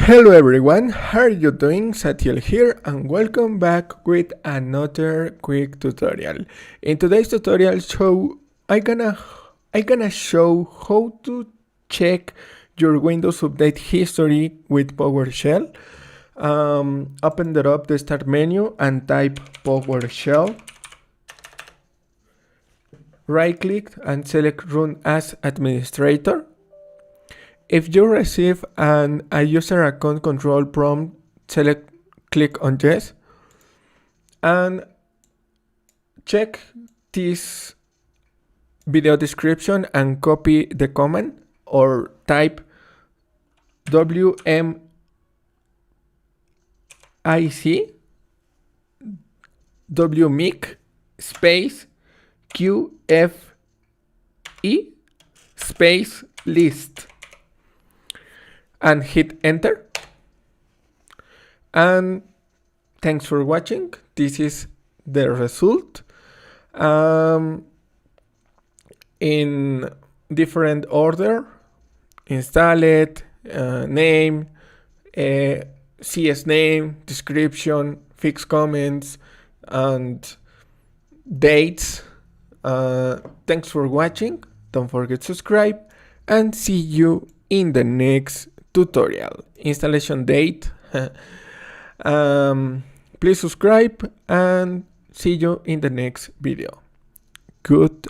Hello everyone, how are you doing? Satiel here and welcome back with another quick tutorial. In today's tutorial I gonna show how to check your Windows Update history with PowerShell. Open up the start menu and type PowerShell. Right click and select Run as Administrator. If you receive a user account control prompt, click on yes and check this video description and copy the command or type wmic space qfe space list and hit enter. And thanks for watching. This is the result in different order: installed, name, CS name, description, fixed comments, and dates. Thanks for watching. Don't forget to subscribe and see you in the next tutorial. Installation date. Please subscribe and see you in the next video. Goodbye.